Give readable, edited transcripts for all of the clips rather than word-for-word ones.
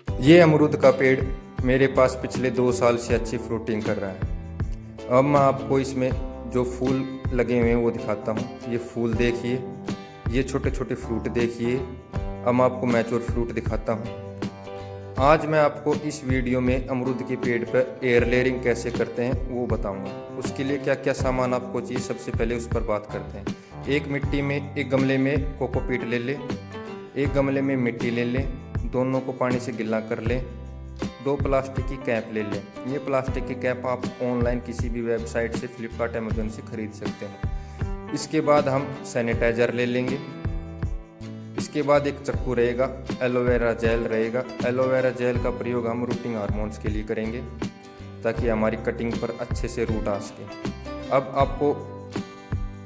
ये अमरूद का पेड़ मेरे पास पिछले 2 साल से अच्छी फ्रूटिंग कर रहा है। अब मैं आपको इसमें जो फूल लगे हुए हैं वो दिखाता हूँ। ये फूल देखिए, ये छोटे छोटे फ्रूट देखिए। अब मैं आपको मैच्योर फ्रूट दिखाता हूँ। आज मैं आपको इस वीडियो में अमरूद के पेड़ पर एयर लेयरिंग कैसे करते हैं वो बताऊँगा। उसके लिए क्या क्या सामान आपको चाहिए, सबसे पहले उस पर बात करते हैं। एक गमले में कोकोपीट ले लें, एक गमले में मिट्टी ले लें, दोनों को पानी से गिला कर लें। 2 प्लास्टिक की कैप ले लें। ये प्लास्टिक की कैप आप ऑनलाइन किसी भी वेबसाइट से, फ्लिपकार्ट, अमेजोन से खरीद सकते हैं। इसके बाद हम सैनिटाइज़र ले लेंगे। इसके बाद एक चक्कू रहेगा, एलोवेरा जेल रहेगा। एलोवेरा जेल का प्रयोग हम रूटिंग हार्मोन्स के लिए करेंगे ताकि हमारी कटिंग पर अच्छे से रूट आ सके। अब आपको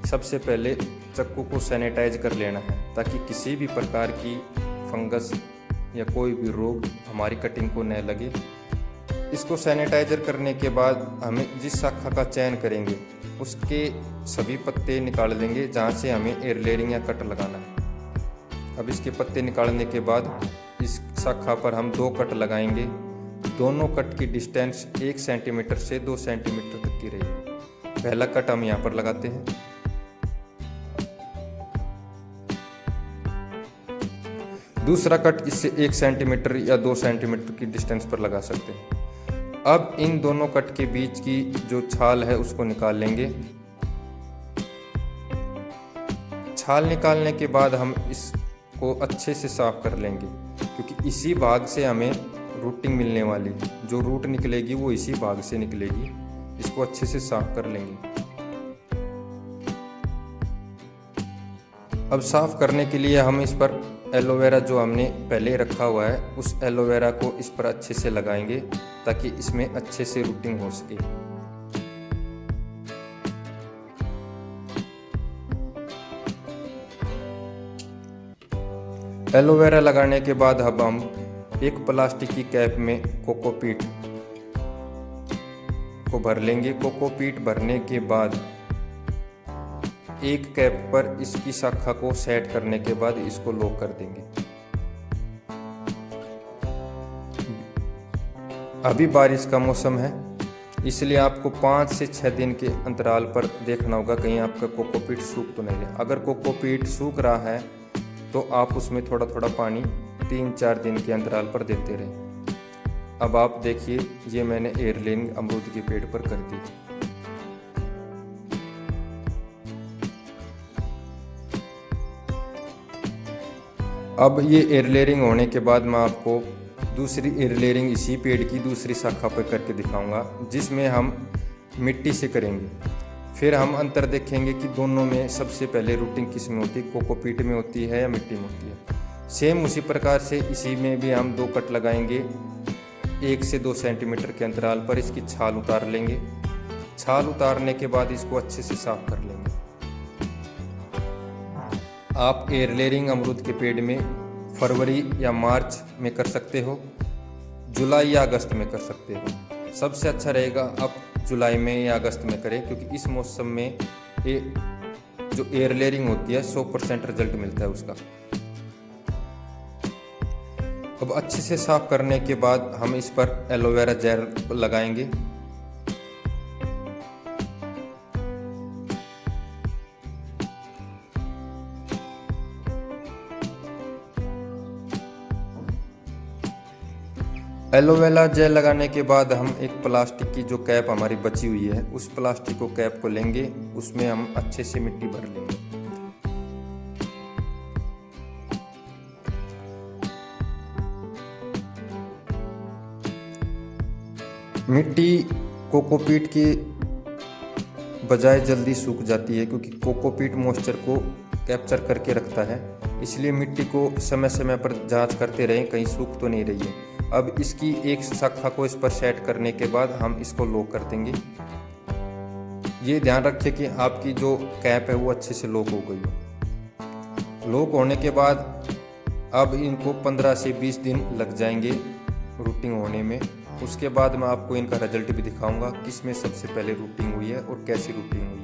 सबसे पहले चक्कू को सैनिटाइज कर लेना है ताकि किसी भी प्रकार की फंगस या कोई भी रोग हमारी कटिंग को न लगे। इसको सैनिटाइजर करने के बाद हमें जिस शाखा का चयन करेंगे उसके सभी पत्ते निकाल देंगे जहाँ से हमें एयर लेयरिंग या कट लगाना है। अब इसके पत्ते निकालने के बाद इस शाखा पर हम 2 कट लगाएंगे। दोनों कट की डिस्टेंस 1 सेंटीमीटर से 2 सेंटीमीटर तक की रहेगी। पहला कट हम यहाँ पर लगाते हैं। दूसरा कट इससे 1 सेंटीमीटर या 2 सेंटीमीटर की डिस्टेंस पर लगा सकते हैं। अब इन दोनों कट के बीच की जो छाल है उसको निकाल लेंगे। छाल निकालने के बाद हम इसको अच्छे से साफ कर लेंगे क्योंकि इसी भाग से हमें रूटिंग मिलने वाली है। जो रूट निकलेगी वो इसी भाग से निकलेगी। इसको अच्छे से साफ कर लेंगे। अब साफ करने के लिए हम इस पर एलोवेरा जो हमने पहले रखा हुआ है उस एलोवेरा को इस पर अच्छे से लगाएंगे ताकि इसमें अच्छे से रूटिंग हो सके। एलोवेरा लगाने के बाद अब हम एक प्लास्टिक की कैप में कोकोपीट को भर लेंगे। कोकोपीट भरने के बाद एक कैप पर इसकी शाखा को सेट करने के बाद इसको लॉक कर देंगे। अभी बारिश का मौसम है इसलिए आपको 5 से 6 दिन के अंतराल पर देखना होगा कहीं आपका कोकोपीट सूख तो नहीं है। अगर कोकोपीट सूख रहा है तो आप उसमें थोड़ा थोड़ा पानी 3-4 दिन के अंतराल पर देते रहें। अब आप देखिए ये मैंने एयर लेयरिंग अमरूद के पेड़ पर कर दी। अब ये एयर लेयरिंग होने के बाद मैं आपको दूसरी एयर लेयरिंग इसी पेड़ की दूसरी शाखा पर करके दिखाऊंगा जिसमें हम मिट्टी से करेंगे। फिर हम अंतर देखेंगे कि दोनों में सबसे पहले रूटिंग किस में होती है, कोकोपीट में होती है या मिट्टी में होती है। सेम उसी प्रकार से इसी में भी हम 2 कट लगाएंगे 1 से 2 सेंटीमीटर के अंतराल पर। इसकी छाल उतार लेंगे। छाल उतारने के बाद इसको अच्छे से साफ कर लेंगे। आप एयर लेयरिंग अमरूद के पेड़ में फरवरी या मार्च में कर सकते हो, जुलाई या अगस्त में कर सकते हो। सबसे अच्छा रहेगा आप जुलाई में या अगस्त में करें क्योंकि इस मौसम में जो एयर लेयरिंग होती है 100% रिजल्ट मिलता है उसका। अब अच्छे से साफ करने के बाद हम इस पर एलोवेरा जेल लगाएंगे। एलोवेरा जेल लगाने के बाद हम एक प्लास्टिक की जो कैप हमारी बची हुई है उस प्लास्टिक को कैप को लेंगे, उसमें हम अच्छे से मिट्टी भर लेंगे। मिट्टी कोकोपीट के बजाय जल्दी सूख जाती है क्योंकि कोकोपीट मॉइस्चर को कैप्चर करके रखता है। इसलिए मिट्टी को समय समय पर जांच करते रहें कहीं सूख तो नहीं रही है। अब इसकी एक शाखा को इस पर सेट करने के बाद हम इसको लॉक कर देंगे। ये ध्यान रखें कि आपकी जो कैप है वो अच्छे से लॉक हो गई हो। लॉक होने के बाद अब इनको 15 से 20 दिन लग जाएंगे रूटिंग होने में। उसके बाद मैं आपको इनका रिजल्ट भी दिखाऊंगा किस में सबसे पहले रूटिंग हुई है और कैसी रूटिंग हुई है।